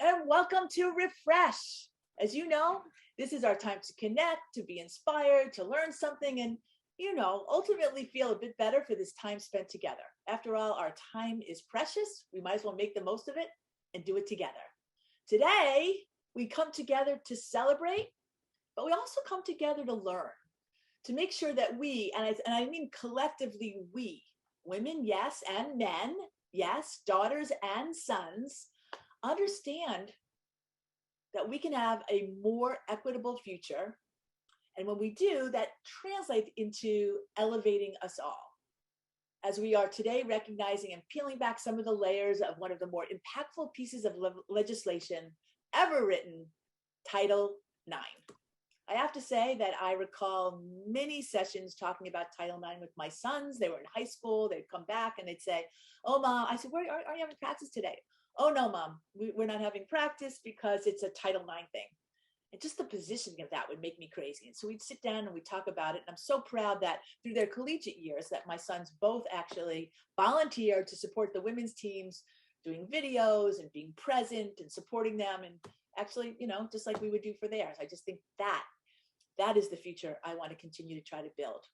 and welcome to Refresh. As you know, this is our time to connect, to be inspired, to learn something, and, ultimately feel a bit better for this time spent together. After all, our time is precious. We might as well make the most of it and do it together. Today, we come together to celebrate, but we also come together to learn, to make sure that we, and I mean collectively we, women, yes, and men, yes, daughters and sons, understand that we can have a more equitable future. And when we do, that translates into elevating us all. As we are today recognizing and peeling back some of the layers of one of the more impactful pieces of legislation ever written, Title IX. I have to say that I recall many sessions talking about Title IX with my sons. They were in high school. They'd come back and they'd say, "Oh, Mom," I said, "Are you having practice today?" "Oh, no, Mom, we're not having practice because it's a Title IX thing." And just the positioning of that would make me crazy. And so we'd sit down and we'd talk about it. And I'm so proud that through their collegiate years that my sons both actually volunteered to support the women's teams, doing videos and being present and supporting them. And actually, just like we would do for theirs. I just think that is the future I want to continue to try to build.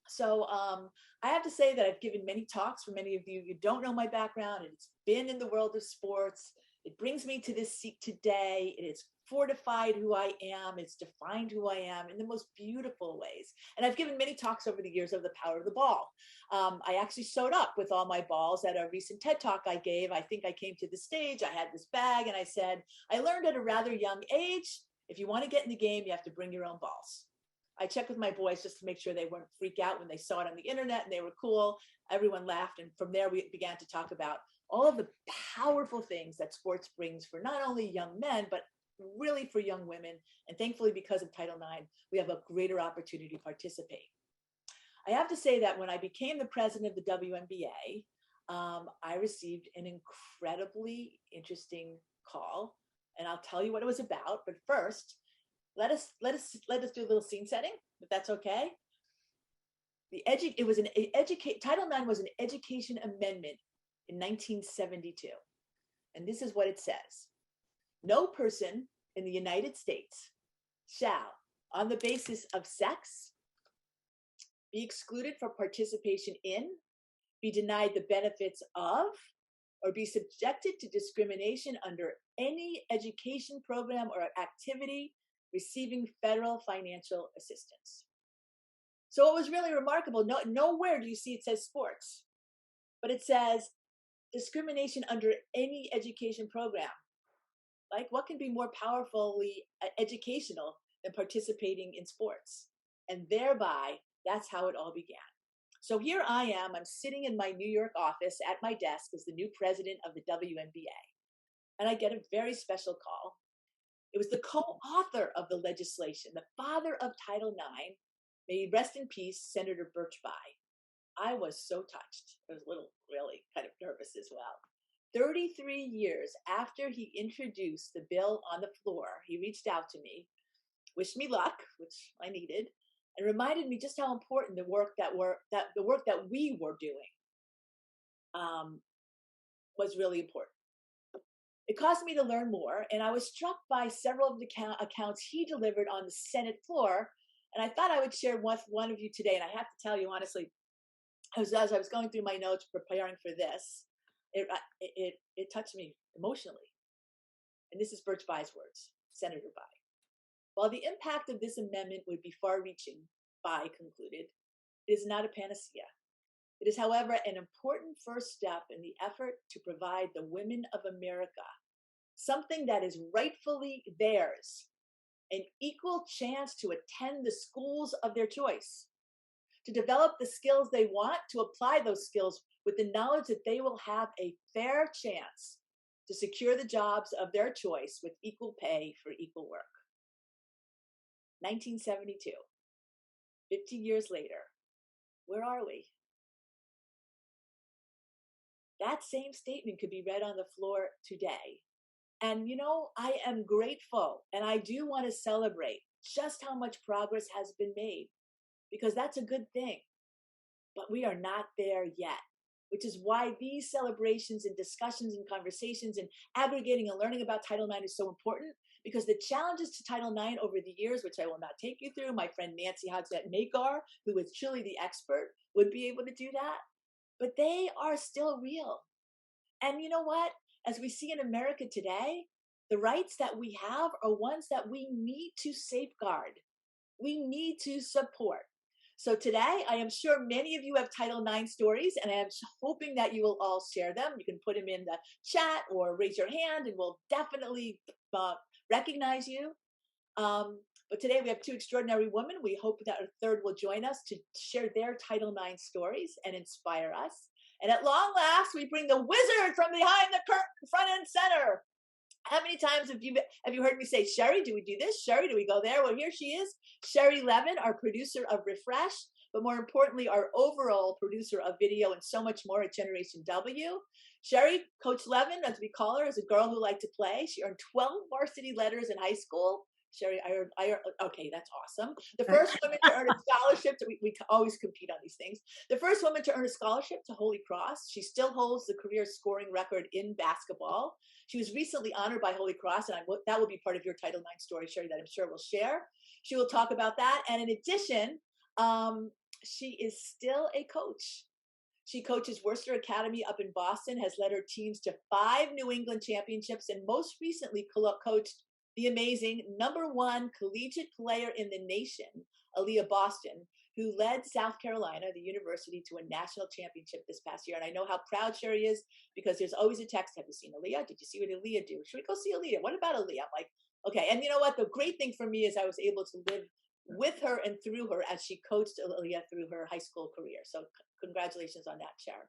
So I have to say that I've given many talks. For many of you, you don't know my background, and it's been in the world of sports. It brings me to this seat today. It has fortified who I am. It's defined who I am in the most beautiful ways. And I've given many talks over the years of the power of the ball. I actually showed up with all my balls at a recent TED Talk I gave. I think I came to the stage. I had this bag, and I said, I learned at a rather young age, if you want to get in the game, you have to bring your own balls. I checked with my boys just to make sure they weren't freak out when they saw it on the internet and they were cool. Everyone laughed. And from there, we began to talk about all of the powerful things that sports brings for not only young men, but really for young women. And thankfully, because of Title IX, we have a greater opportunity to participate. I have to say that when I became the president of the WNBA, I received an incredibly interesting call. And I'll tell you what it was about. But first, let us do a little scene setting, if that's okay. Title IX was an education amendment in 1972. And this is what it says. No person in the United States shall, on the basis of sex, be excluded from participation in, be denied the benefits of, or be subjected to discrimination under any education program or activity receiving federal financial assistance. So it was really remarkable. Nowhere do you see it says sports, but it says discrimination under any education program. Like, what can be more powerfully educational than participating in sports? And thereby, that's how it all began. So here I am, I'm sitting in my New York office at my desk as the new president of the WNBA. And I get a very special call. It was the co-author of the legislation, the father of Title IX, may he rest in peace, Senator Birchby. I was so touched. I was a little really kind of nervous as well. 33 years after he introduced the bill on the floor, he reached out to me, wished me luck, which I needed, and reminded me just how important the work that we were doing was really important. It caused me to learn more, and I was struck by several of the accounts he delivered on the Senate floor, and I thought I would share with one of you today. And I have to tell you honestly, as I was going through my notes preparing for this, it touched me emotionally. And this is Birchby's words, Senator By. While the impact of this amendment would be far-reaching, By concluded, it is not a panacea. It is, however, an important first step in the effort to provide the women of America something that is rightfully theirs, an equal chance to attend the schools of their choice, to develop the skills they want, to apply those skills with the knowledge that they will have a fair chance to secure the jobs of their choice with equal pay for equal work. 1972, 50 years later, where are we? That same statement could be read on the floor today. And I am grateful, and I do want to celebrate just how much progress has been made, because that's a good thing. But we are not there yet. which is why these celebrations and discussions and conversations and aggregating and learning about Title IX is so important, because the challenges to Title IX over the years, which I will not take you through, my friend Nancy Hodsett-Makar, who is truly the expert, would be able to do that, but they are still real. And you know what? As we see in America today, the rights that we have are ones that we need to safeguard. We need to support. So today, I am sure many of you have Title IX stories, and I am hoping that you will all share them. You can put them in the chat or raise your hand, and we'll definitely recognize you. But today we have two extraordinary women. We hope that a third will join us to share their Title IX stories and inspire us. And at long last, we bring the wizard from behind the curtain, front and center. How many times have you heard me say, Sherry, do we do this? Sherry, do we go there? Well, here she is, Sherry Levin, our producer of Refresh, but more importantly, our overall producer of video and so much more at Generation W. Sherry, Coach Levin, as we call her, is a girl who liked to play. She earned 12 varsity letters in high school. Sherry, okay, that's awesome. The first woman to earn a scholarship, we always compete on these things. The first woman to earn a scholarship to Holy Cross. She still holds the career scoring record in basketball. She was recently honored by Holy Cross, and that will be part of your Title IX story, Sherry, that I'm sure will share. She will talk about that. And in addition, she is still a coach. She coaches Worcester Academy up in Boston, has led her teams to 5 New England championships, and most recently coached the amazing #1 collegiate player in the nation, Aaliyah Boston, who led South Carolina, the university, to a national championship this past year. And I know how proud Sherry is, because there's always a text, have you seen Aaliyah? Did you see what Aaliyah do? Should we go see Aaliyah? What about Aaliyah? I'm like, okay. And you know what? The great thing for me is I was able to live with her and through her as she coached Aaliyah through her high school career. So congratulations on that, Sharon.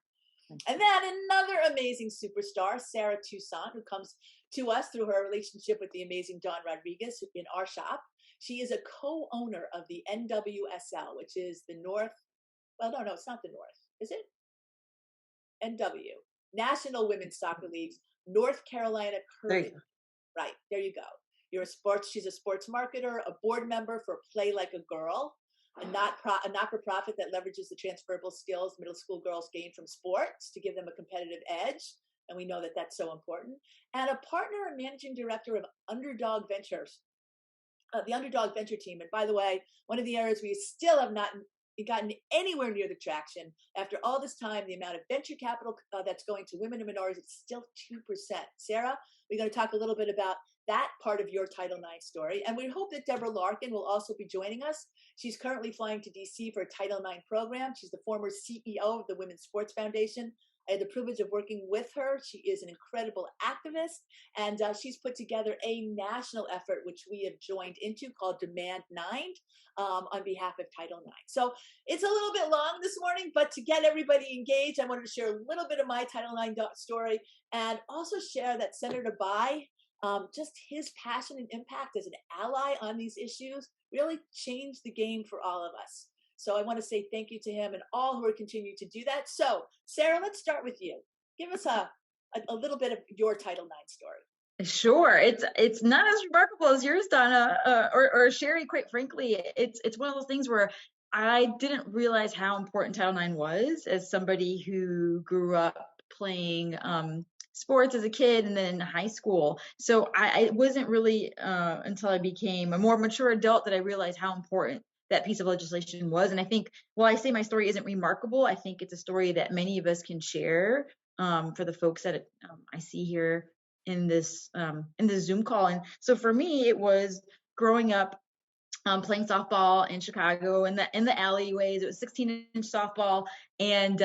And then another amazing superstar, Sara Toussaint, who comes to us through her relationship with the amazing Don Rodriguez in our shop. She is a co-owner of the NWSL, which is the North. Well, no, it's not the North. Is it? NW, National Women's Soccer League's North Carolina Curling. Right, there you go. She's a sports marketer, a board member for Play Like a Girl, a not-for-profit that leverages the transferable skills middle school girls gain from sports to give them a competitive edge. And we know that that's so important. And a partner and managing director of Underdog Ventures, the Underdog Venture team. And by the way, one of the areas we still have not gotten anywhere near the traction after all this time, the amount of venture capital that's going to women and minorities, it's still 2%. Sara, we're going to talk a little bit about that part of your Title IX story. And we hope that Deborah Larkin will also be joining us. She's currently flying to DC for a Title IX program. She's the former CEO of the Women's Sports Foundation. I had the privilege of working with her. She is an incredible activist, and she's put together a national effort, which we have joined into, called Demand 9 on behalf of Title IX. So it's a little bit long this morning, but to get everybody engaged, I wanted to share a little bit of my Title IX story, and also share that Senator Bai, just his passion and impact as an ally on these issues really changed the game for all of us. So I want to say thank you to him and all who are continuing to do that. So Sara, let's start with you. Give us a little bit of your Title IX story. Sure. It's not as remarkable as yours, Donna, or Sherry. Quite frankly, it's one of those things where I didn't realize how important Title IX was as somebody who grew up playing sports as a kid and then in high school. So I wasn't really until I became a more mature adult that I realized how important that piece of legislation was. And I think, while I say my story isn't remarkable, I think it's a story that many of us can share for the folks that I see here in this Zoom call. And so for me, it was growing up playing softball in Chicago in the alleyways. It was 16-inch softball, and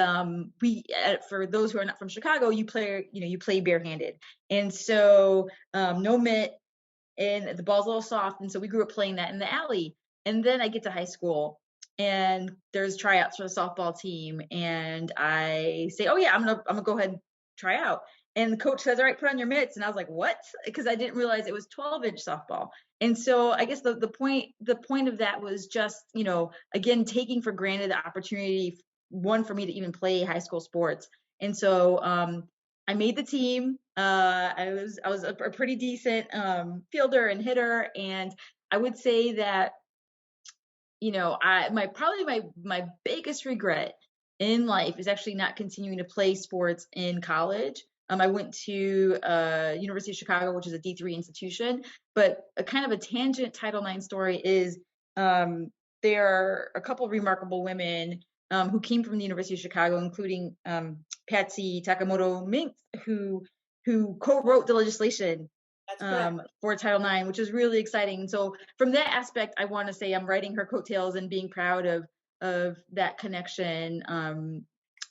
for those who are not from Chicago, you play barehanded, and so no mitt, and the ball's a little soft, and so we grew up playing that in the alley. And then I get to high school, and there's tryouts for the softball team, and I say, "Oh yeah, I'm gonna go ahead and try out." And the coach says, "All right, put on your mitts." And I was like, "What?" Because I didn't realize it was 12-inch softball. And so I guess the point of that was just, again, taking for granted the opportunity, one, for me to even play high school sports. And so I made the team. I was a pretty decent fielder and hitter, and I would say that, my biggest regret in life is actually not continuing to play sports in college. I went to University of Chicago, which is a D3 institution, but a kind of a tangent Title IX story is there are a couple of remarkable women who came from the University of Chicago, including Patsy Takamoto Mink, who co-wrote the legislation That's correct. for Title IX, which is really exciting. And so from that aspect, I want to say I'm writing her coattails and being proud of that connection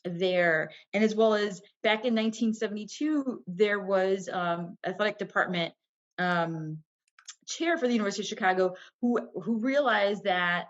there. And as well as back in 1972, there was athletic department chair for the University of Chicago who realized that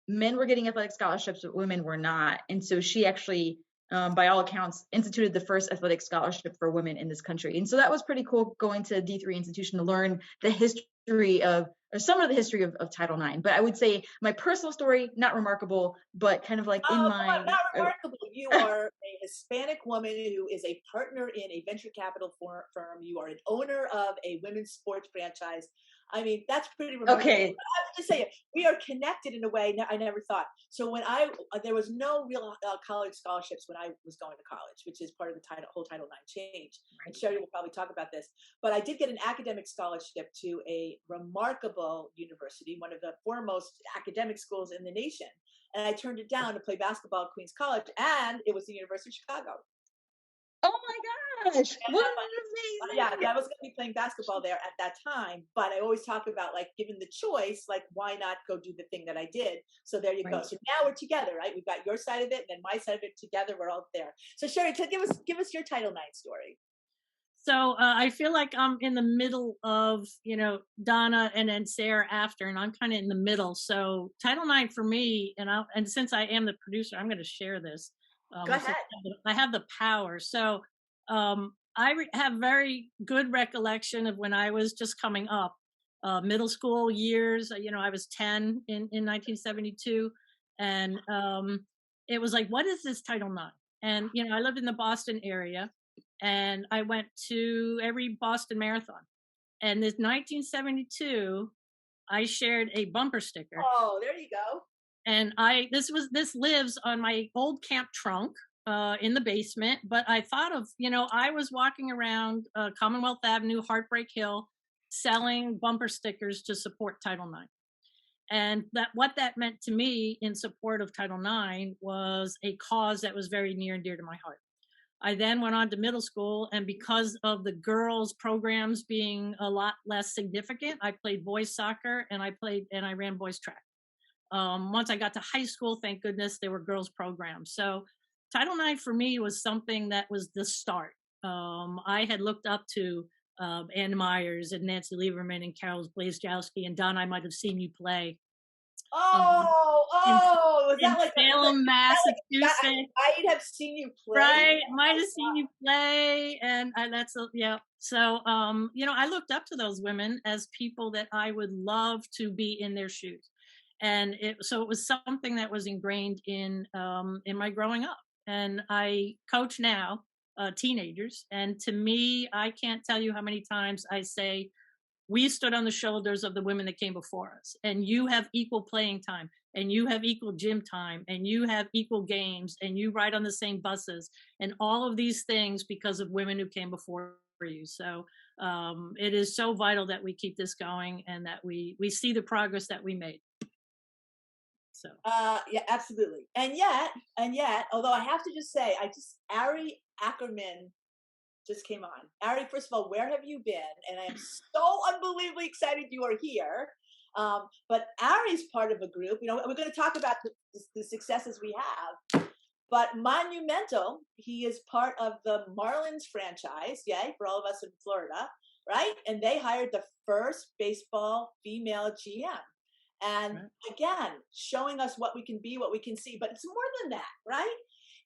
men were getting athletic scholarships, but women were not. And so she actually, by all accounts, instituted the first athletic scholarship for women in this country. And so that was pretty cool going to a D3 institution to learn the history of, or some of the history of Title IX. But I would say my personal story, not remarkable, but kind of like in Oh, my. not remarkable. You are a Hispanic woman who is a partner in a venture capital firm. You are an owner of a women's sports franchise. I mean, that's pretty remarkable. Okay. I have to say, we are connected in a way I never thought. So when there was no real college scholarships when I was going to college, which is part of the whole Title IX change. And Sherry will probably talk about this. But I did get an academic scholarship to a remarkable university, one of the foremost academic schools in the nation. And I turned it down to play basketball at Queens College, and it was the University of Chicago. Oh my gosh, what amazing! Yeah, I was going to be playing basketball there at that time, but I always talk about, like, given the choice, like, why not go do the thing that I did? So there you go. So now we're together, right? We've got your side of it, and then my side of it together. We're all there. So Sherry, give us your Title IX story. So I feel like I'm in the middle of, Donna and then Sara after, and I'm kind of in the middle. So Title IX for me, and since I am the producer, I'm going to share this. Go ahead. I have the power. So I have very good recollection of when I was just coming up, middle school years. I was 10 in 1972, and it was like, what is this Title IX? And I lived in the Boston area. And I went to every Boston Marathon. And this 1972, I shared a bumper sticker. Oh, there you go. And this lives on my old camp trunk in the basement. But I thought of, I was walking around Commonwealth Avenue, Heartbreak Hill, selling bumper stickers to support Title IX. And what that meant to me in support of Title IX was a cause that was very near and dear to my heart. I then went on to middle school, and because of the girls' programs being a lot less significant, I played boys soccer and I ran boys track. Once I got to high school, thank goodness there were girls' programs. So Title IX for me was something that was the start. I had looked up to Ann Myers and Nancy Lieberman and Carol Blazejowski, and Don, I might have seen you play. Was that like Salem, Massachusetts? I'd have seen you play. Right, might have seen you play, and yeah. So, I looked up to those women as people that I would love to be in their shoes, and it was something that was ingrained in my growing up. And I coach now teenagers, and to me, I can't tell you how many times I say, we stood on the shoulders of the women that came before us, and you have equal playing time, and you have equal gym time, and you have equal games, and you ride on the same buses, and all of these things because of women who came before you. So it is so vital that we keep this going and that we see the progress that we made. So yeah, absolutely. And yet, although I have to just say, Ari Ackerman just came on. Ari, first of all, where have you been? And I am so unbelievably excited you are here. But Ari's part of a group. We're going to talk about the successes we have. But monumental, he is part of the Marlins franchise, yay, for all of us in Florida, right? And they hired the first baseball female GM. And again, showing us what we can be, what we can see. But it's more than that, right?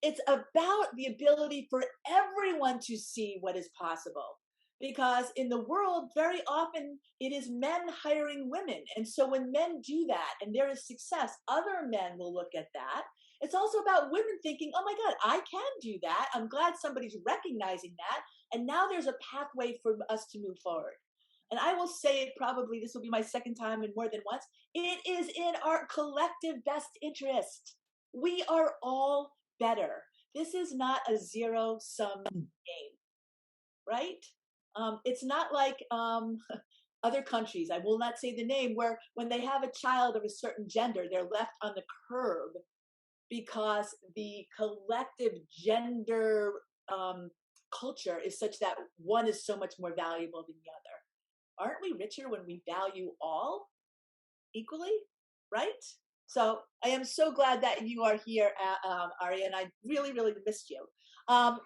It's about the ability for everyone to see what is possible. Because in the world, very often it is men hiring women. And so when men do that and there is success, other men will look at that. It's also about women thinking, oh my God, I can do that. I'm glad somebody's recognizing that. And now there's a pathway for us to move forward. And I will say it, probably this will be my second time and more than once. It is in our collective best interest. We are all better. This is not a zero-sum game, right? It's not like other countries, I will not say the name, where when they have a child of a certain gender, they're left on the curb because the collective gender culture is such that one is so much more valuable than the other. Aren't we richer when we value all equally, right? So I am so glad that you are here, Aria, and I really, really missed you.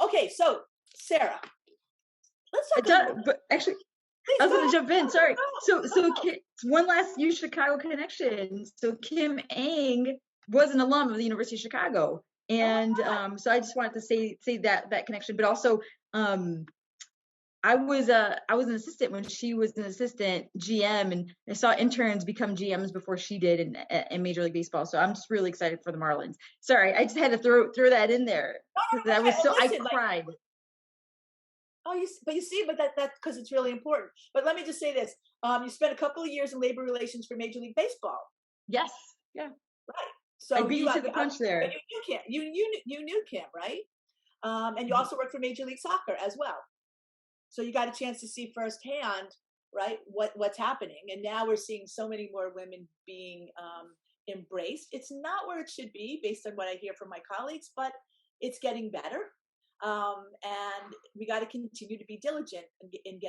Okay, so Sara, let's talk. But actually, I was going to jump in. Sorry. So one last U Chicago connection. So Kim Ang was an alum of the University of Chicago, and so I just wanted to say that connection. But also, I was an assistant when she was an assistant GM, and I saw interns become GMs before she did in Major League Baseball. So I'm just really excited for the Marlins. Sorry, I just had to throw that in there because I was so I cried. But that's because it's really important. But let me just say this: you spent a couple of years in labor relations for Major League Baseball. Yes. Yeah. Right. So I beat you to the punch there. You knew Kim. You knew Kim, right? And you also worked for Major League Soccer as well. So you got a chance to see firsthand, right, what's happening. And now we're seeing so many more women being embraced. It's not where it should be based on what I hear from my colleagues, but it's getting better. And we got to continue to be diligent in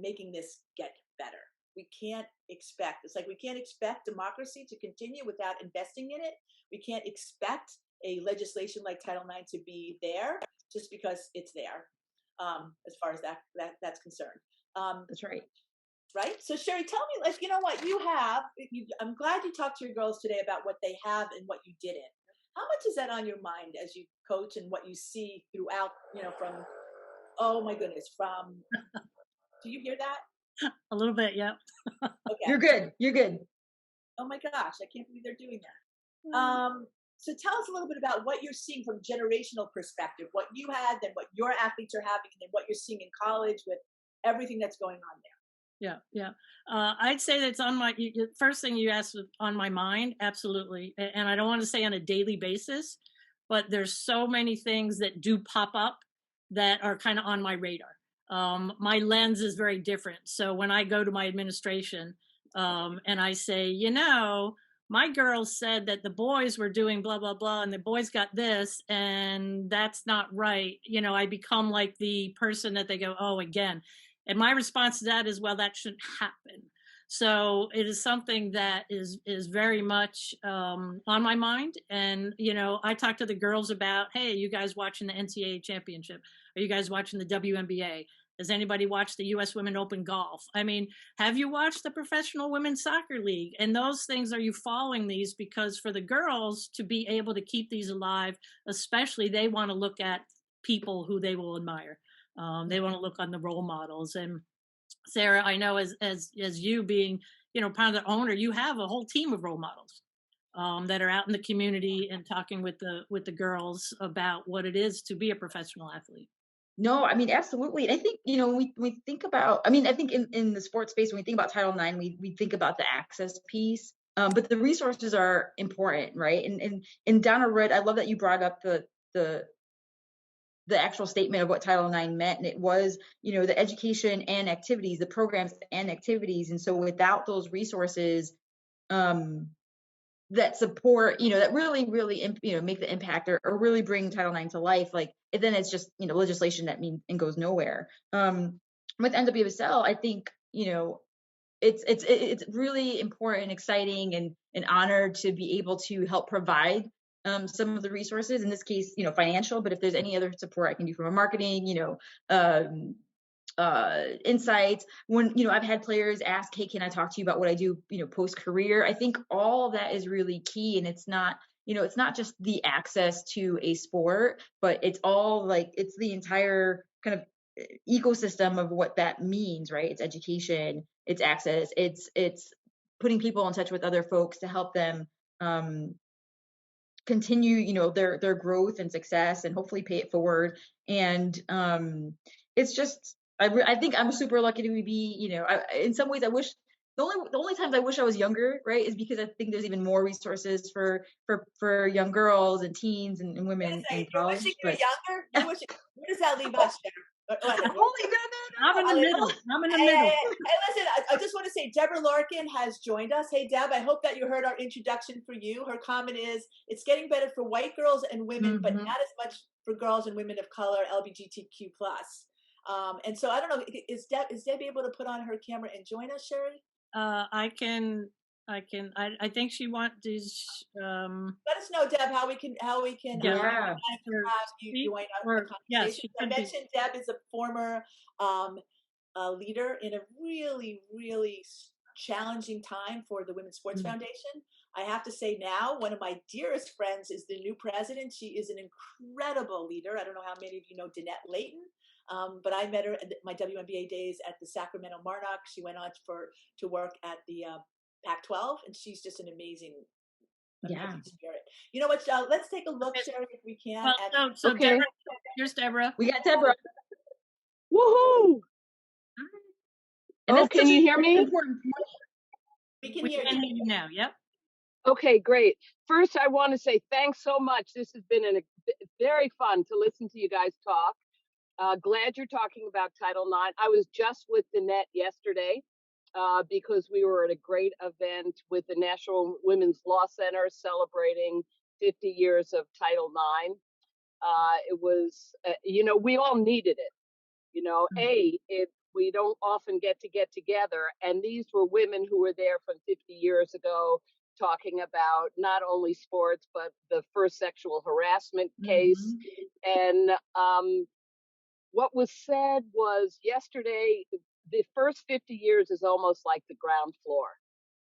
making this get better. We can't expect, it's like we can't expect democracy to continue without investing in it. We can't expect a legislation like Title IX to be there just because it's there, as far as that's concerned. That's right. Right? So Sherry, tell me, like, you know what I'm glad you talked to your girls today about what they have and what you didn't. How much is that on your mind as you coach and what you see throughout, from, oh my goodness, do you hear that? A little bit, yeah. Okay. You're good. Oh my gosh, I can't believe they're doing that. So tell us a little bit about what you're seeing from generational perspective, what you had, then what your athletes are having, and then what you're seeing in college with everything that's going on there. Yeah. I'd say that's on my first thing you asked was on my mind. Absolutely. And I don't want to say on a daily basis, but there's so many things that do pop up that are kind of on my radar. My lens is very different. So when I go to my administration and I say, my girls said that the boys were doing blah, blah, blah, and the boys got this, and that's not right. I become like the person that they go, oh, again. And my response to that is, well, that shouldn't happen. So it is something that is very much on my mind. And, I talk to the girls about, hey, are you guys watching the NCAA championship? Are you guys watching the WNBA? Has anybody watched the U.S. Women Open Golf? I mean, have you watched the Professional Women's Soccer League? And those things, are you following these? Because for the girls to be able to keep these alive, especially, they want to look at people who they will admire. They want to look on the role models. And Sara, I know as you being, part of the owner, you have a whole team of role models that are out in the community and talking with the girls about what it is to be a professional athlete. No, I mean, absolutely. And I think, we think about, I think in the sports space, when we think about Title IX, we think about the access piece, but the resources are important, right? And Donna Orender, I love that you brought up the actual statement of what Title IX meant. And it was, the education and activities, the programs and activities. And so without those resources that support, that really, really, make the impact or really bring Title IX to life, like, then it's just, legislation that means and goes nowhere. With NWSL, I think, it's really important and exciting and an honor to be able to help provide some of the resources, in this case, financial, but if there's any other support I can do from a marketing, insights, when, I've had players ask, hey, can I talk to you about what I do, post-career? I think all of that is really key. And it's not, it's not just the access to a sport, but it's all it's the entire kind of ecosystem of what that means, right? It's education, it's access, it's putting people in touch with other folks to help them continue, their growth and success, and hopefully pay it forward. And it's just, I think I'm super lucky to be, in some ways I wish the only times I wish I was younger, right, is because I think there's even more resources for young girls and teens and women in You're wishing college. you were But younger? You're wishing, where does that leave us, Sarah? holy I'm in the middle. I'm in the middle. Hey, listen, I just want to say Deborah Larkin has joined us. Hey, Deb, I hope that you heard our introduction for you. Her comment is, it's getting better for white girls and women, but not as much for girls and women of color, LGBTQ+. And so I don't know, is Deb able to put on her camera and join us, Sherry? I think she wants to, let us know, Deb, how we can have you join us in the conversation. Yes, I mentioned Deb is a former leader in a really, really challenging time for the Women's Sports Foundation. I have to say now, one of my dearest friends is the new president. She is an incredible leader. I don't know how many of you know Danette Layton, but I met her at my WNBA days at the Sacramento Monarch. She went on to work at the Pac-12, and she's just an amazing spirit. You know what? Let's take a look, Sarah, if we can. So okay. Deborah, here's Deborah. We got Deborah. Woohoo! And can you hear me? Important point. We can hear you now. Yep. Okay, great. First, I want to say thanks so much. This has been very fun to listen to you guys talk. Glad you're talking about Title IX. I was just with Danette yesterday because we were at a great event with the National Women's Law Center celebrating 50 years of Title IX. It was, we all needed it. We don't often get together, and these were women who were there from 50 years ago talking about not only sports but the first sexual harassment case. And what was said was yesterday, the first 50 years is almost like the ground floor,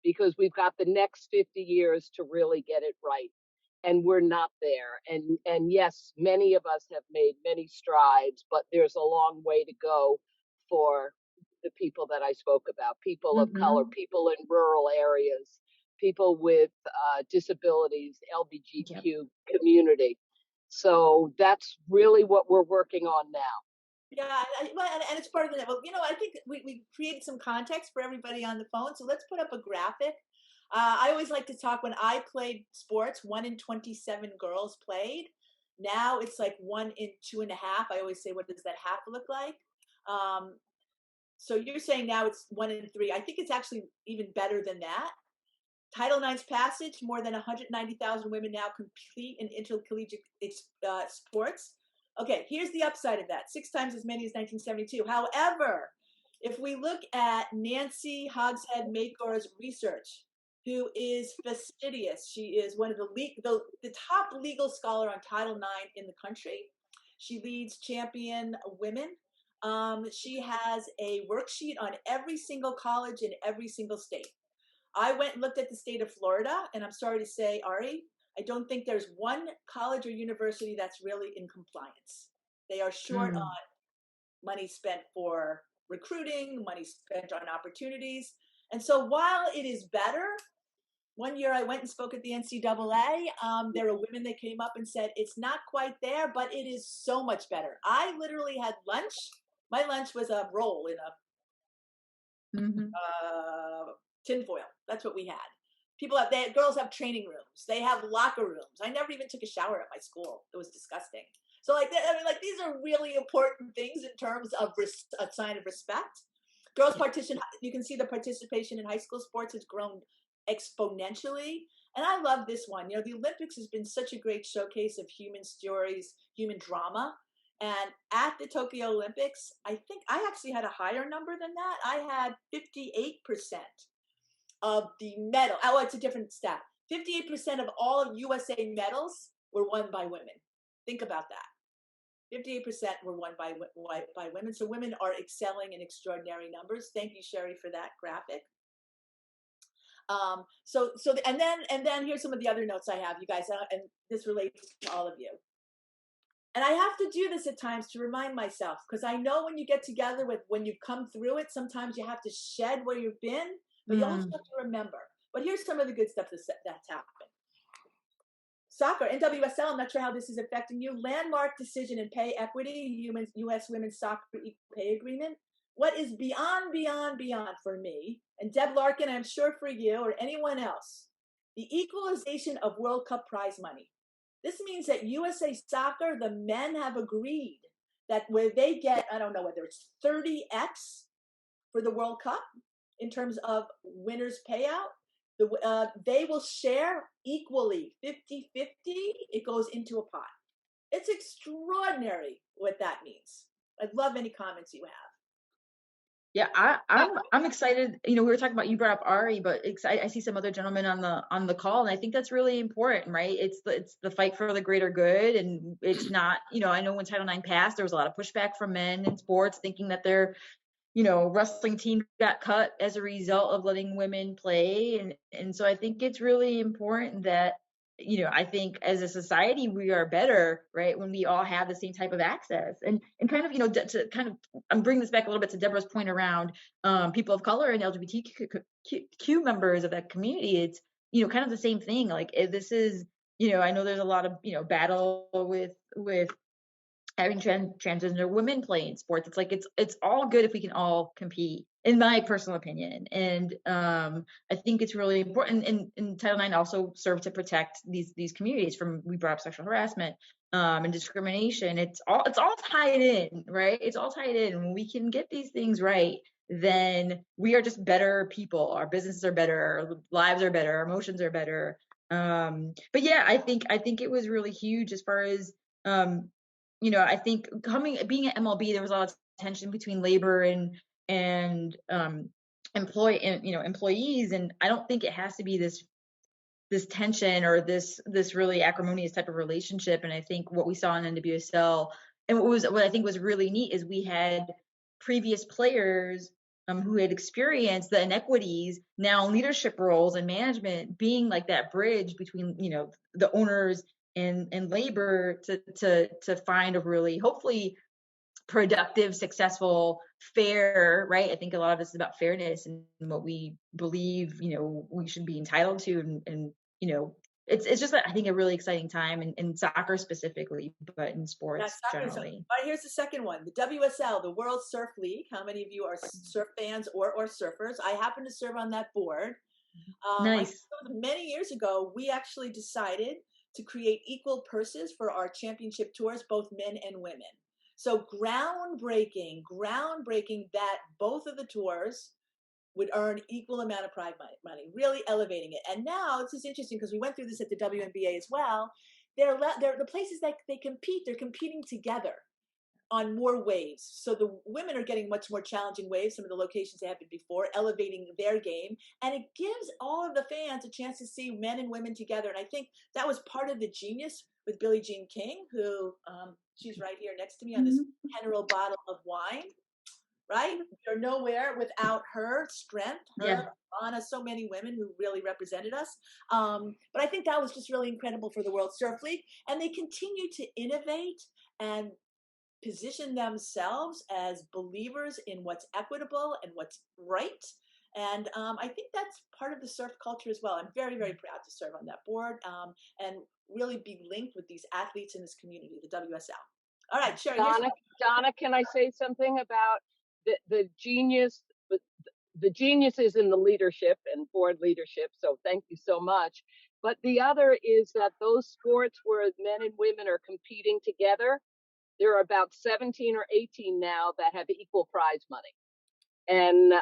because we've got the next 50 years to really get it right, and we're not there. And yes, many of us have made many strides, but there's a long way to go for the people that I spoke about, people of color, people in rural areas, people with disabilities, LGBTQ community. So that's really what we're working on now. Yeah, and it's part of the, I think we created some context for everybody on the phone. So let's put up a graphic. I always like to talk, when I played sports, 1 in 27 girls played. Now it's like 1 in 2.5. I always say, what does that half look like? So you're saying now it's 1 in 3. I think it's actually even better than that. Title IX's passage, more than 190,000 women now compete in intercollegiate sports. Okay, here's the upside of that. 6 times as many as 1972. However, if we look at Nancy Hogshead Makor's research, who is fastidious, she is one of the top legal scholar on Title IX in the country. She leads Champion Women. She has a worksheet on every single college in every single state. I went and looked at the state of Florida, and I'm sorry to say, Ari, I don't think there's one college or university that's really in compliance. They are short on money spent for recruiting, money spent on opportunities. And so while it is better, one year I went and spoke at the NCAA. There were women that came up and said, it's not quite there, but it is so much better. I literally had lunch. My lunch was a roll in a tinfoil. That's what we had. Girls have training rooms. They have locker rooms. I never even took a shower at my school. It was disgusting. So these are really important things in terms of a sign of respect. Girls participation. You can see the participation in high school sports has grown exponentially. And I love this one. The Olympics has been such a great showcase of human stories, human drama. And at the Tokyo Olympics, I think I actually had a higher number than that. I had 58% of the medal. Oh, it's a different stat. 58% of all of USA medals were won by women. Think about that. 58% were won by women. So women are excelling in extraordinary numbers. Thank you, Sherry, for that graphic. And then here's some of the other notes I have, you guys, and this relates to all of you. And I have to do this at times to remind myself, because I know when you get together when you come through it, sometimes you have to shed where you've been, but you also have to remember. But here's some of the good stuff that's happened. Soccer, NWSL, I'm not sure how this is affecting you. Landmark decision in pay equity, U.S. Women's Soccer Equal Pay Agreement. what is beyond for me, and Deb Larkin, I'm sure for you or anyone else, the equalization of World Cup prize money. This means that USA Soccer, the men have agreed that where they get, I don't know whether it's 30x for the World Cup in terms of winners payout, they will share equally 50-50. It goes into a pot. It's extraordinary what that means. I'd love any comments you have. Yeah, I'm excited. You know, we were talking about, you brought up Ari, but I see some other gentlemen on the call, and I think that's really important, right? It's the fight for the greater good, and it's not, you know, I know when Title IX passed, there was a lot of pushback from men in sports thinking that their, you know, wrestling team got cut as a result of letting women play, and so I think it's really important that, you know, I think as a society we are better, right, when we all have the same type of access, and kind of, you know, to kind of, I'm bringing this back a little bit to Deborah's point around people of color and LGBTQ members of that community. It's, you know, kind of the same thing. Like, this is, you know, I know there's a lot of, you know, battle with having transgender women play in sports. It's like, it's all good if we can all compete, in my personal opinion. And I think it's really important. And Title IX also served to protect these communities from, we brought up sexual harassment and discrimination. It's all tied in, right? It's all tied in. When we can get these things right, then we are just better people. Our businesses are better, our lives are better, our emotions are better. But yeah, I think it was really huge as far as you know, I think being at MLB, there was a lot of tension between labor and employees, and I don't think it has to be this tension or this really acrimonious type of relationship. And I think what we saw in NWSL, and what I think was really neat, is we had previous players who had experienced the inequities now in leadership roles and management, being like that bridge between, you know, the owners and labor to find a really, hopefully, productive, successful, fair, right? I think a lot of this is about fairness and what we believe, you know, we should be entitled to, and you know, it's just, I think, a really exciting time in soccer specifically, but in sports generally. All right, here's the second one, the WSL, the World Surf League. How many of you are surf fans or surfers? I happen to serve on that board. Nice. Many years ago, we actually decided to create equal purses for our championship tours, both men and women. So groundbreaking that both of the tours would earn equal amount of prize money, really elevating it. And now this is interesting because we went through this at the WNBA as well. They're the places that they compete. They're competing together on more waves. So the women are getting much more challenging waves, some of the locations they haven't before, elevating their game. And it gives all of the fans a chance to see men and women together. And I think that was part of the genius with Billie Jean King, who she's right here next to me on this 10-year-old bottle of wine, right? You're nowhere without her strength, her, Anna, so many women who really represented us. But I think that was just really incredible for the World Surf League. And they continue to innovate and position themselves as believers in what's equitable and what's right. And I think that's part of the surf culture as well. I'm very, very proud to serve on that board and really be linked with these athletes in this community, the WSL. All right, Sherry. Donna, can I say something about the genius? The genius is in the leadership and board leadership, so thank you so much. But the other is that those sports where men and women are competing together, there are about 17 or 18 now that have equal prize money. And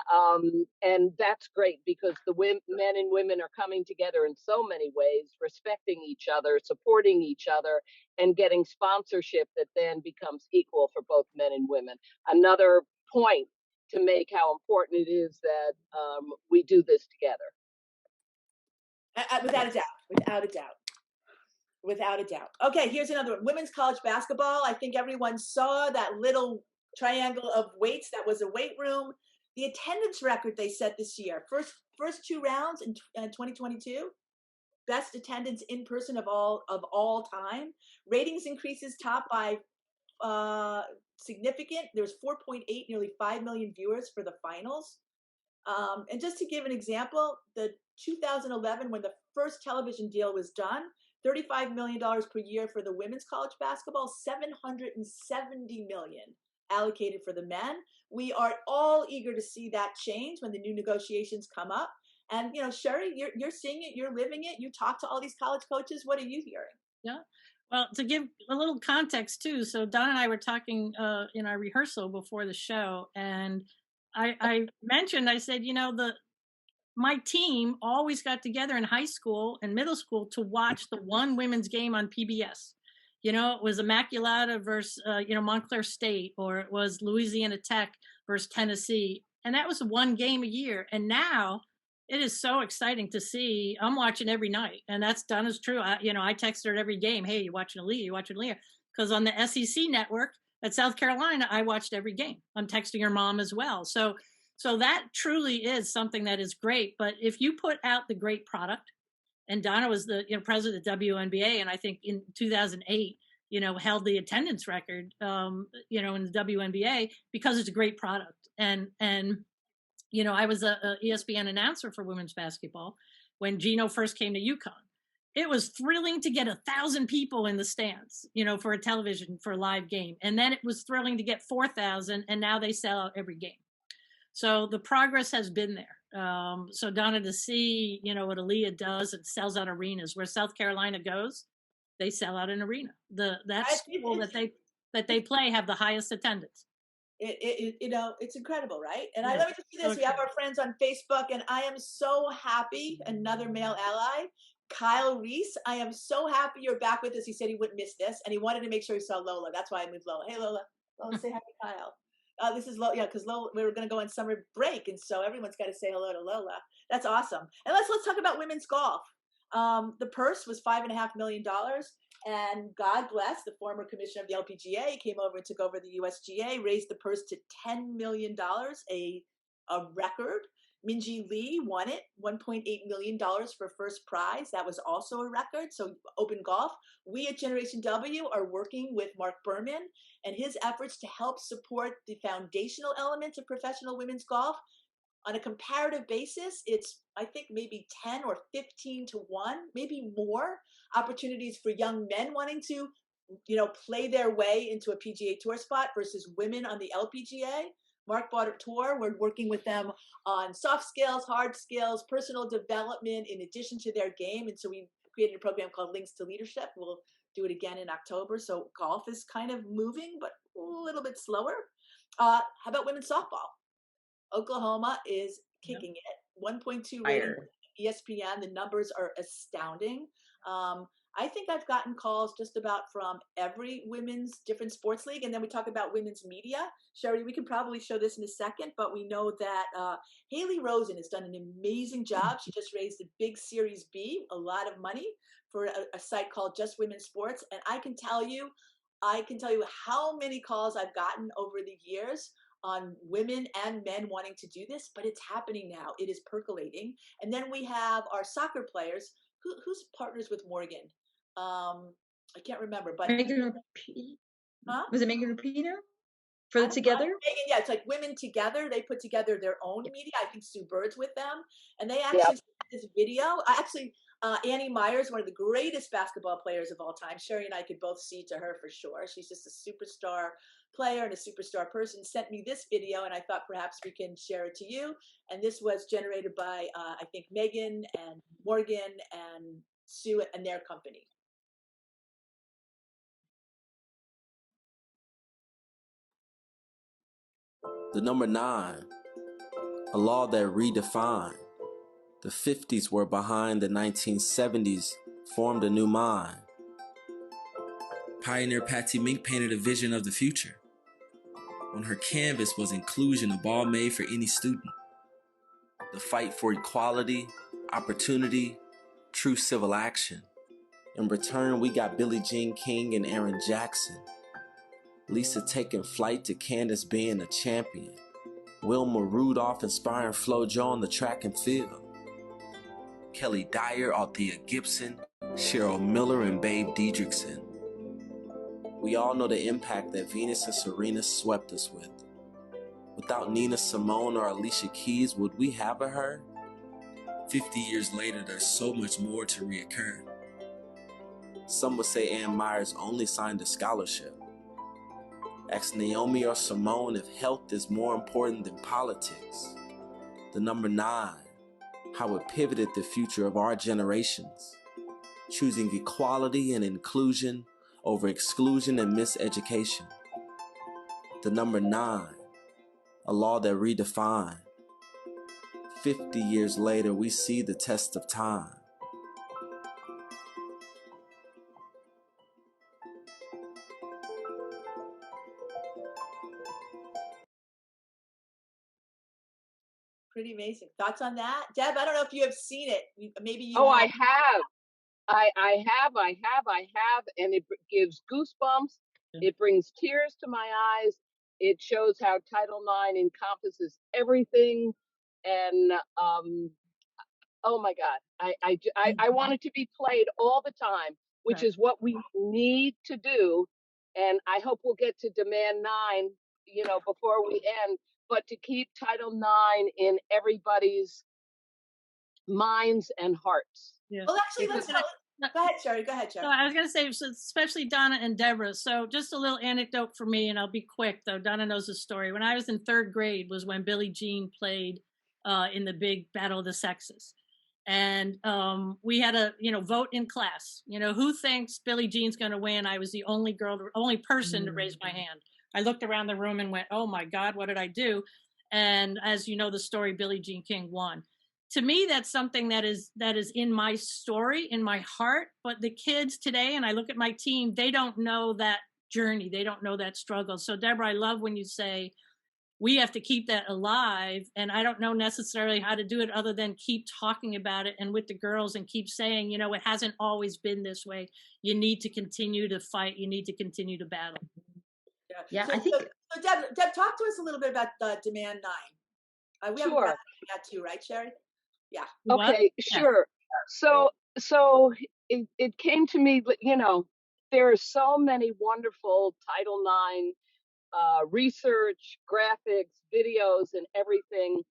that's great because the men and women are coming together in so many ways, respecting each other, supporting each other, and getting sponsorship that then becomes equal for both men and women. Another point to make how important it is that we do this together. Without a doubt. Okay, here's another one. Women's college basketball. I think everyone saw that little triangle of weights that was a weight room. The attendance record they set this year. First two rounds in 2022. Best attendance in person of all time. Ratings increases top by significant. There was 4.8, nearly 5 million viewers for the finals. And just to give an example, the 2011, when the first television deal was done, $35 million per year for the women's college basketball, $770 million allocated for the men. We are all eager to see that change when the new negotiations come up. And, Sherry, you're seeing it, you're living it. You talk to all these college coaches. What are you hearing? Yeah. Well, to give a little context too, so Donna and I were talking in our rehearsal before the show, and I mentioned, I said, my team always got together in high school and middle school to watch the one women's game on PBS. It was Immaculata versus, Montclair State, or it was Louisiana Tech versus Tennessee. And that was one game a year. And now it is so exciting to see. I'm watching every night. And that's Donna's true. I text her at every game. Hey, you watching Aaliyah? You watching Aaliyah? Because on the SEC network at South Carolina, I watched every game. I'm texting her mom as well. So that truly is something that is great. But if you put out the great product, and Donna was the president of WNBA, and I think in 2008, held the attendance record, in the WNBA because it's a great product. And I was a ESPN announcer for women's basketball when Gino first came to UConn. It was thrilling to get 1,000 people in the stands, for a television, for a live game. And then it was thrilling to get 4,000, and now they sell out every game. So the progress has been there. So Donna, to see, what Aaliyah does, it sells out arenas. Where South Carolina goes, they sell out an arena. That school that they play have the highest attendance. It's incredible, right? And Yeah. let me just do this. We have our friends on Facebook, and I am so happy. Another male ally, Kyle Reese. I am so happy you're back with us. He said he wouldn't miss this, and he wanted to make sure he saw Lola. That's why I moved Lola. Hey, Lola. Lola, say hi to Kyle. This is Lola, because Lola, we were going to go on summer break, and so everyone's got to say hello to Lola. That's awesome. And let's talk about women's golf. The purse was $5.5 million, and God bless the former commissioner of the LPGA came over and took over the USGA, raised the purse to $10 million, a record. Minji Lee won it, $1.8 million for first prize. That was also a record. So open golf. We at Generation W are working with Mark Berman and his efforts to help support the foundational elements of professional women's golf. On a comparative basis, it's, I think, maybe 10 or 15 to 1, maybe more opportunities for young men wanting to, play their way into a PGA Tour spot versus women on the LPGA. Mark bought a tour. We're working with them on soft skills, hard skills, personal development in addition to their game. And so we created a program called Links to Leadership. We'll do it again in October. So golf is kind of moving, but a little bit slower. How about women's softball? Oklahoma is kicking it. 1.2 rating, ESPN. The numbers are astounding. I think I've gotten calls just about from every women's different sports league. And then we talk about women's media. Sherry, we can probably show this in a second, but we know that Haley Rosen has done an amazing job. She just raised a big Series B, a lot of money for a site called Just Women's Sports. And I can tell you how many calls I've gotten over the years on women and men wanting to do this, but it's happening now. It is percolating. And then we have our soccer players. Who's partners with Morgan? I can't remember, but Megan huh? Was it Megan Rapinoe for the Together? Megan, yeah, it's like Women Together. They put together their own media. I think Sue Bird's with them, and they actually sent this video. Annie Myers, one of the greatest basketball players of all time. Sherry and I could both see to her for sure. She's just a superstar player and a superstar person, sent me this video, and I thought perhaps we can share it to you. And this was generated by, I think, Megan and Morgan and Sue and their company. The number 9, a law that redefined. The 50s were behind the 1970s, formed a new mind. Pioneer Patty Mink painted a vision of the future. On her canvas was inclusion, a ball made for any student. The fight for equality, opportunity, true civil action. In return, we got Billie Jean King and Aaron Jackson. Lisa taking flight to Candace being a champion. Wilma Rudolph inspiring Flo Jo on the track and field. Kelly Dyer, Althea Gibson, Cheryl Miller, and Babe Diedrichson. We all know the impact that Venus and Serena swept us with. Without Nina Simone or Alicia Keys, would we have a her? 50 years later, there's so much more to reoccur. Some would say Ann Myers only signed a scholarship. Ask Naomi or Simone if health is more important than politics. The number 9, how it pivoted the future of our generations, choosing equality and inclusion over exclusion and miseducation. The number 9, a law that redefined. 50 years later, we see the test of time. Pretty amazing. Thoughts on that? Deb, I don't know if you have seen it. Maybe you Oh, have. I have. I have, and it gives goosebumps. It brings tears to my eyes. It shows how Title IX encompasses everything, and oh my God, I want it to be played all the time, which Right. is what we need to do, and I hope we'll get to demand 9, before we end. But to keep Title IX in everybody's minds and hearts. Yeah. Well, actually, Because go ahead, Sherry. Go ahead, So Sherry. I was going to say, so especially Donna and Deborah. So just a little anecdote for me, and I'll be quick though. Donna knows the story. When I was in 3rd grade was when Billie Jean played in the big Battle of the Sexes. And we had a, vote in class, who thinks Billie Jean's going to win? I was the only person to raise my hand. I looked around the room and went, oh my God, what did I do? And as you know, the story, Billie Jean King won. To me, that's something that is in my story, in my heart. But the kids today, and I look at my team, they don't know that journey. They don't know that struggle. So Deborah, I love when you say we have to keep that alive. And I don't know necessarily how to do it other than keep talking about it and with the girls and keep saying, it hasn't always been this way. You need to continue to fight. You need to continue to battle. Yeah, So, I think. So Deb, talk to us a little bit about Demand 9. We haven't Sure. got that too, right, Sherry? Yeah. Okay, sure. So it came to me, there are so many wonderful Title IX research, graphics, videos, and everything,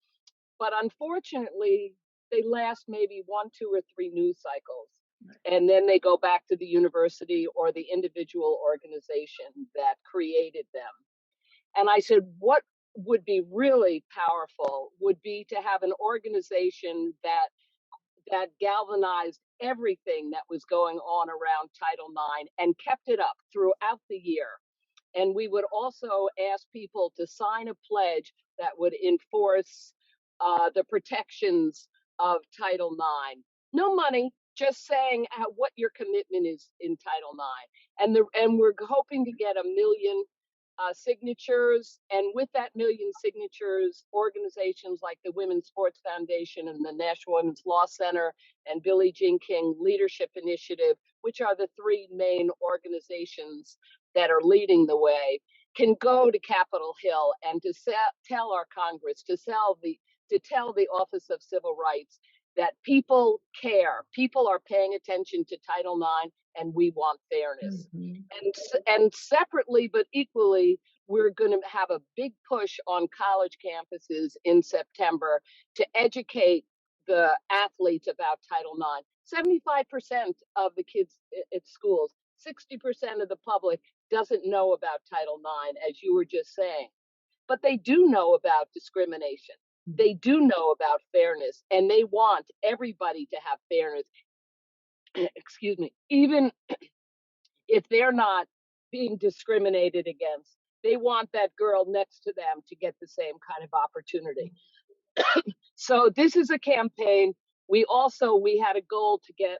but unfortunately, they last maybe 1, 2, or 3 news cycles, and then they go back to the university or the individual organization that created them. And I said, what would be really powerful would be to have an organization that galvanized everything that was going on around Title IX and kept it up throughout the year. And we would also ask people to sign a pledge that would enforce the protections of Title IX. No money, just saying what your commitment is in Title IX. And we're hoping to get 1 million signatures, and with that 1 million signatures, organizations like the Women's Sports Foundation and the National Women's Law Center and Billie Jean King Leadership Initiative, which are the 3 main organizations that are leading the way, can go to Capitol Hill and to tell our Congress, to tell the Office of Civil Rights that people care, people are paying attention to Title IX, and we want fairness. And separately but equally, we're going to have a big push on college campuses in September to educate the athletes about Title IX. 75% of the kids at schools, 60% of the public doesn't know about Title IX, as you were just saying. But they do know about discrimination. They do know about fairness, and they want everybody to have fairness. Excuse me. Even if they're not being discriminated against, they want that girl next to them to get the same kind of opportunity. So this is a campaign. We had a goal to get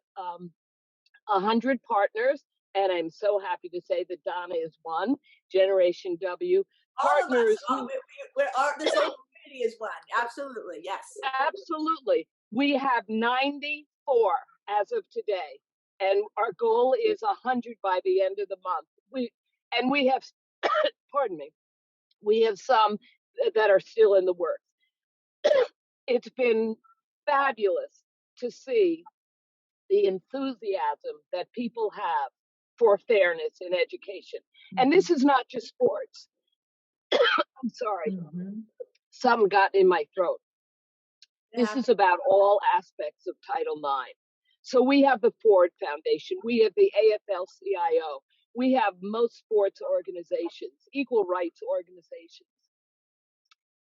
100 partners, and I'm so happy to say that Donna is one. Generation W partners. This whole community is one. Absolutely, yes. Absolutely. We have 94 as of today, and our goal is 100 by the end of the month. We have, pardon me, we have some that are still in the works. It's been fabulous to see the enthusiasm that people have for fairness in education. And this is not just sports. I'm sorry. Some got in my throat. This is about all aspects of Title IX. So we have the Ford Foundation. We have the AFL-CIO. we have most sports organizations, equal rights organizations,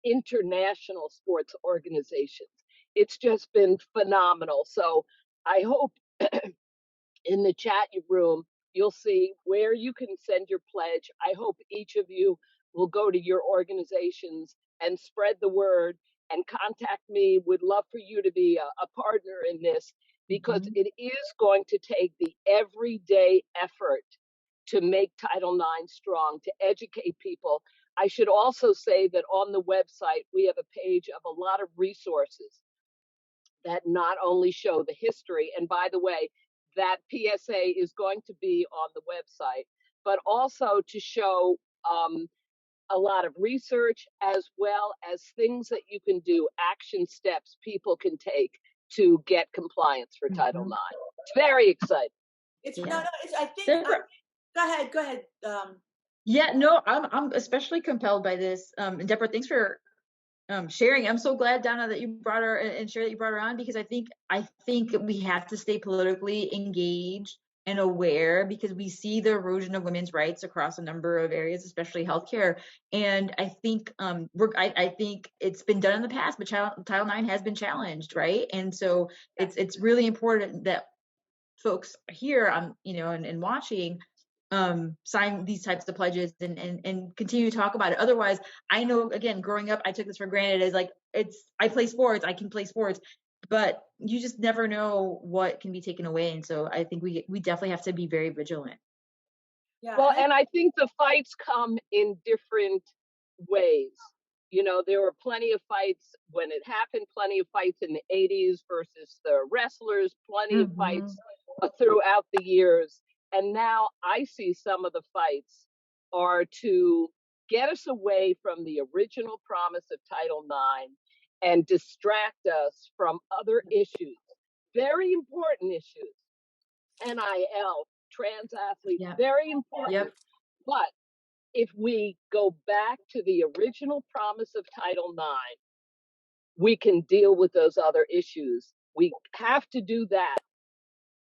international sports organizations. It's just been phenomenal. So I hope in the chat room, you'll see where you can send your pledge. I hope each of you will go to your organizations and spread the word and contact me. Would love for you to be a partner in this, because it is going to take the everyday effort to make Title IX strong, to educate people. I should also say that on the website, we have a page of a lot of resources that not only show the history, and by the way, that PSA is going to be on the website, but also to show a lot of research, as well as things that you can do, action steps people can take to get compliance for Title IX. It's very exciting. It's no, it's, I think. Deborah, Go ahead. yeah, no, I'm especially compelled by this. And Deborah, thanks for sharing. I'm so glad, Donna, that you brought her, and Sherry, that you brought her on, because I think we have to stay politically engaged and aware, because we see the erosion of women's rights across a number of areas, especially healthcare. And I think I think it's been done in the past, but Title IX has been challenged, right? And so it's really important that folks here and watching sign these types of pledges and continue to talk about it. Otherwise, I know, again, growing up, I took this for granted as like, I play sports, I can play sports, but you just never know what can be taken away. And so I think we definitely have to be very vigilant. Yeah. Well, and I think the fights come in different ways. You know, there were plenty of fights when it happened, plenty of fights in the 80s versus the wrestlers, plenty of fights throughout the years. And now I see some of the fights are to get us away from the original promise of Title IX and distract us from other issues, very important issues. NIL, trans athletes, very important. But if we go back to the original promise of Title IX, we can deal with those other issues. We have to do that.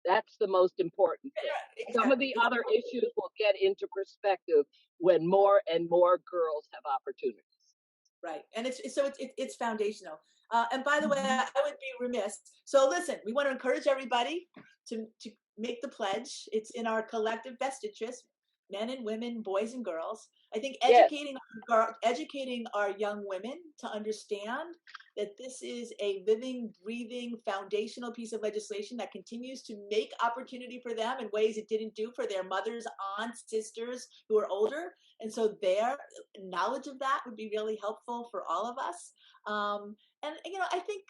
That's the most important thing. Exactly. Some of the other issues will get into perspective when more and more girls have opportunities. Right, and it's foundational. And by the way, I would be remiss. So listen, we want to encourage everybody to make the pledge. It's in our collective best interest, men and women, boys and girls. I think educating our young women to understand that this is a living, breathing, foundational piece of legislation that continues to make opportunity for them in ways it didn't do for their mothers, aunts, sisters who are older. And so their knowledge of that would be really helpful for all of us. And you know, I think,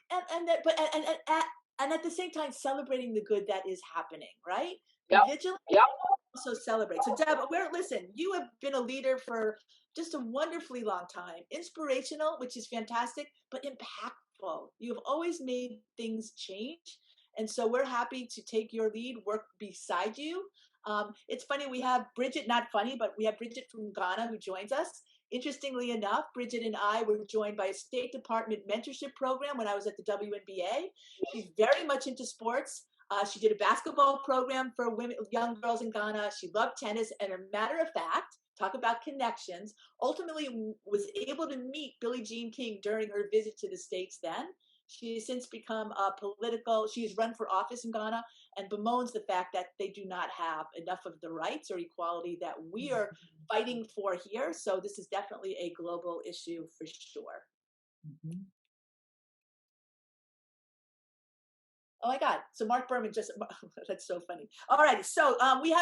and at the same time, celebrating the good that is happening, right? Be vigilant. Also celebrate. So Deb, listen, you have been a leader for just a wonderfully long time, inspirational, which is fantastic, but impactful. You have always made things change. And so we're happy to take your lead, work beside you. It's funny, we have Bridget, not funny, but we have Bridget from Ghana who joins us. Interestingly enough, Bridget and I were joined by a State Department mentorship program when I was at the WNBA. She's very much into sports. She did a basketball program for women, young girls in Ghana. She loved tennis, and a matter of fact, talk about connections, ultimately was able to meet Billie Jean King during her visit to the States then. She has since become she's run for office in Ghana and bemoans the fact that they do not have enough of the rights or equality that we are fighting for here. So this is definitely a global issue for sure. Oh my God. So Mark Berman that's so funny. All right. So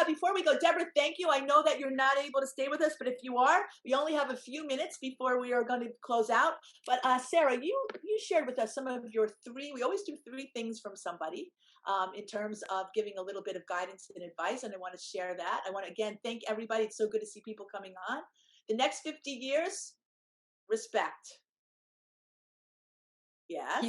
before we go, Deborah, thank you. I know that you're not able to stay with us, but if you are, we only have a few minutes before we are going to close out. But Sara, you shared with us some of your we always do 3 things from somebody in terms of giving a little bit of guidance and advice. And I want to share that. I want to, again, thank everybody. It's so good to see people coming on. The next 50 years, respect. Yes.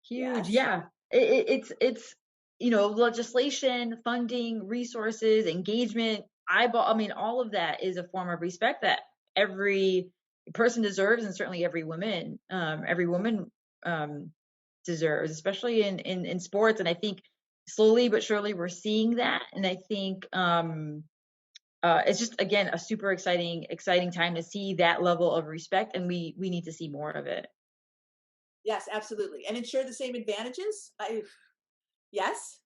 Huge. Yes. It's legislation, funding, resources, engagement, all of that is a form of respect that every person deserves, and certainly every woman deserves, especially in sports. And I think slowly but surely we're seeing that. And I think it's just, again, a super exciting time to see that level of respect, and we need to see more of it. Yes, absolutely. And ensure the same advantages. Yes.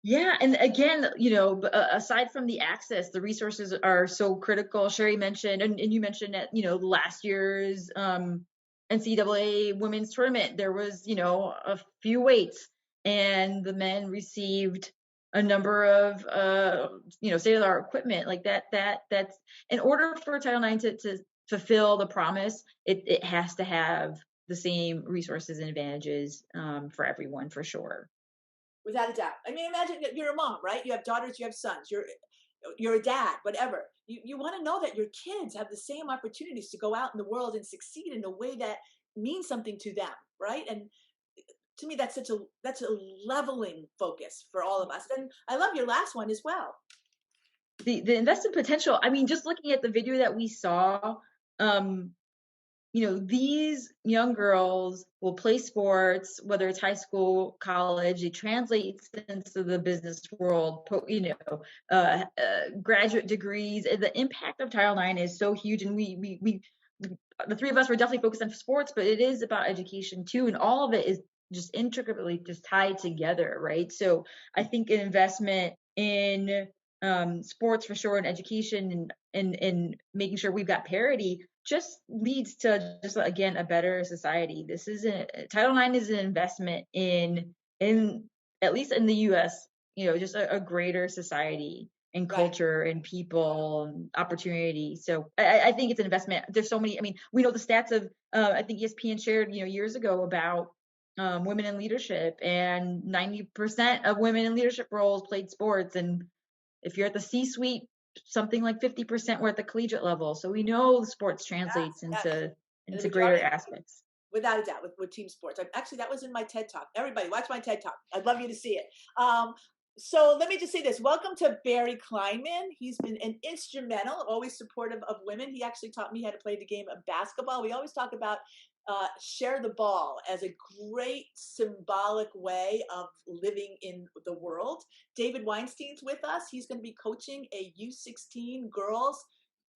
Yeah, and again, aside from the access, the resources are so critical. Sherry mentioned, and you mentioned that, last year's NCAA women's tournament, there was, a few weights, and the men received a number of, state-of-the-art equipment like that. That's in order for Title IX to fulfill the promise, it has to have the same resources and advantages for everyone, for sure. Without a doubt. I mean, imagine you're a mom, right? You have daughters, you have sons, you're a dad, whatever. You want to know that your kids have the same opportunities to go out in the world and succeed in a way that means something to them, right? And to me, that's a leveling focus for all of us. And I love your last one as well. The investment potential. I mean, just looking at the video that we saw, these young girls will play sports, whether it's high school, college, it translates into the business world, graduate degrees. The impact of Title IX is so huge. And we the three of us were definitely focused on sports, but it is about education too. And all of it is just intricately just tied together, right? So I think an investment in sports for sure, and education, and making sure we've got parity just leads to just, again, a better society. Title IX is an investment in at least in the US, just a greater society and culture and people and opportunity. So I think it's an investment. There's so many. I mean, we know the stats of I think ESPN shared years ago about women in leadership, and 90% of women in leadership roles played sports, and if you're at the C-suite, something like 50% were at the collegiate level. So we know sports translates into greater aspects. Without a doubt, with team sports. Actually, that was in my TED Talk. Everybody, watch my TED Talk. I'd love you to see it. So let me just say this. Welcome to Barry Kleinman. He's been an instrumental, always supportive of women. He actually taught me how to play the game of basketball. We always talk about share the ball as a great symbolic way of living in the world. David Weinstein's with us. He's going to be coaching a U16 girls,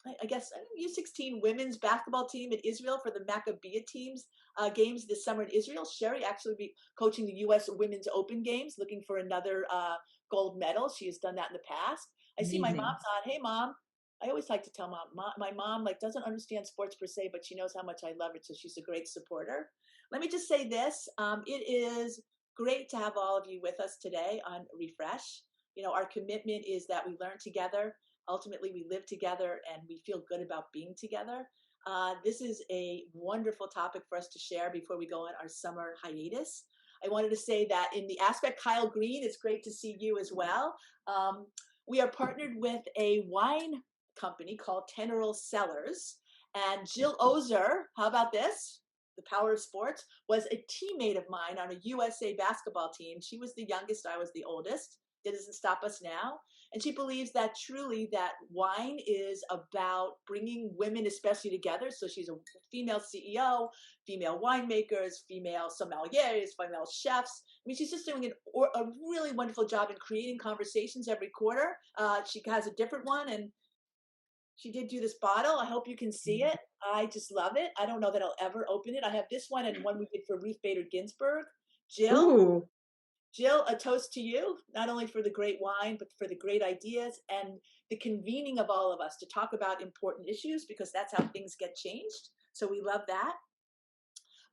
I guess U16 women's basketball team in Israel for the Maccabiah teams games this summer in Israel. Sherry actually will be coaching the U.S. Women's Open games, looking for another gold medal. She has done that in the past. I see my mom's on. Hey, Mom. I always like to tell my mom doesn't understand sports per se, but she knows how much I love it, so she's a great supporter. Let me just say this. It is great to have all of you with us today on Refresh. Our commitment is that we learn together. Ultimately, we live together, and we feel good about being together. This is a wonderful topic for us to share before we go on our summer hiatus. I wanted to say that in the aspect, Kyle Green, it's great to see you as well. We are partnered with a wine company called Teneral Cellars, and Jill Ozer, how about this? The power of sports, was a teammate of mine on a USA basketball team. She was the youngest, I was the oldest. It doesn't stop us now. And she believes that truly that wine is about bringing women especially together. So she's a female CEO, female winemakers, female sommeliers, female chefs. I mean, she's just doing a really wonderful job in creating conversations every quarter. She has a different one, and she did do this bottle. I hope you can see it. I just love it. I don't know that I'll ever open it. I have this one and one we did for Ruth Bader Ginsburg. Jill, a toast to you, not only for the great wine, but for the great ideas and the convening of all of us to talk about important issues, because that's how things get changed. So we love that.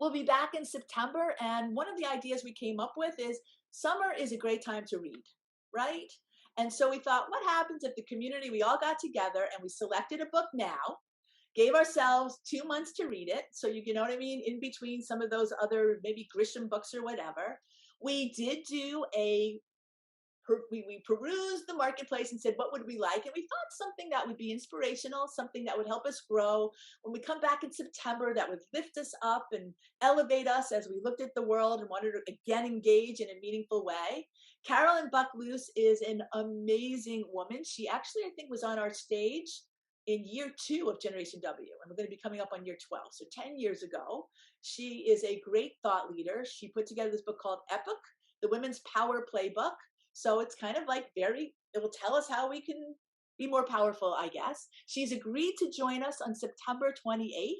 We'll be back in September. And one of the ideas we came up with is summer is a great time to read, right? And so we thought, what happens if the community, we all got together and we selected a book now, gave ourselves 2 months to read it. So you know what I mean? In between some of those other maybe Grisham books or whatever. We did do we perused the marketplace and said, what would we like? And we thought something that would be inspirational, something that would help us grow. When we come back in September, that would lift us up and elevate us as we looked at the world and wanted to again engage in a meaningful way. Carolyn Buck-Luce is an amazing woman. She actually, I think, was on our stage in year 2 of Generation W, and we're going to be coming up on year 12. So 10 years ago, she is a great thought leader. She put together this book called Epic, the Women's Power Playbook. So it's kind of like it will tell us how we can be more powerful, I guess. She's agreed to join us on September 28th.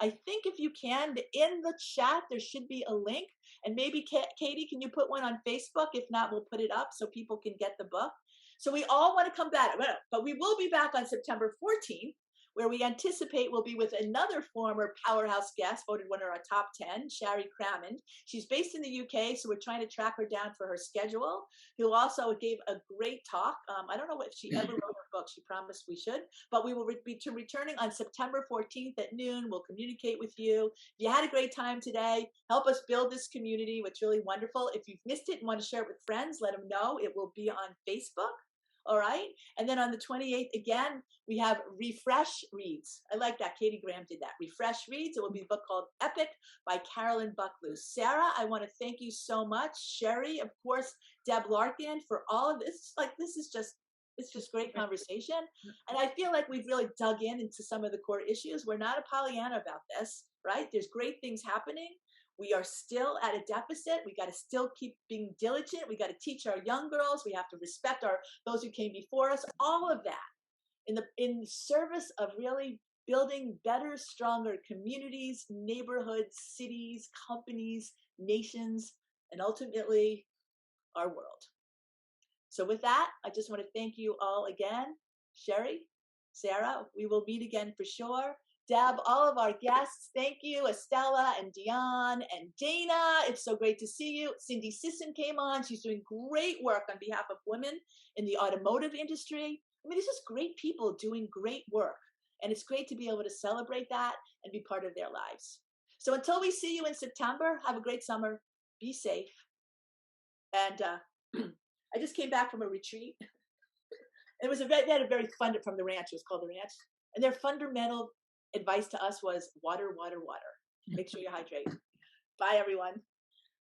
I think if you can, in the chat, there should be a link. And maybe, Katie, can you put one on Facebook? If not, we'll put it up so people can get the book. So we all want to come back, but we will be back on September 14th, where we anticipate we'll be with another former powerhouse guest, voted one of our top 10, Shari Cramond. She's based in the UK, so we're trying to track her down for her schedule. Who also gave a great talk. I don't know if she ever wrote her book. She promised we should, but we will be returning on September 14th at noon. We'll communicate with you. If you had a great time today, help us build this community, which is really wonderful. If you've missed it and want to share it with friends, let them know. It will be on Facebook. All right. And then on the 28th, again, we have Refresh Reads. I like that. Katie Graham did that. Refresh Reads. It will be a book called Epic by Carolyn Bucklew. Sarah, I want to thank you so much. Sherry, of course, Deb Larkin for all of this. It's just great conversation. And I feel like we've really dug into some of the core issues. We're not a Pollyanna about this, right? There's great things happening. We are still at a deficit. We got to still keep being diligent. We got to teach our young girls. We have to respect those who came before us. All of that in service of really building better, stronger communities, neighborhoods, cities, companies, nations, and ultimately our world. So with that, I just want to thank you all again. Sherry, Sarah, we will meet again for sure. Deb, all of our guests, thank you. Estella and Dion and Dana, it's so great to see you. Cindy Sisson came on. She's doing great work on behalf of women in the automotive industry. I mean, this is great people doing great work. And it's great to be able to celebrate that and be part of their lives. So until we see you in September, have a great summer. Be safe. And I just came back from a retreat. They had a very fun from the ranch. It was called the ranch. And their fundamental advice to us was water, water, water. Make sure you hydrate. Bye, everyone.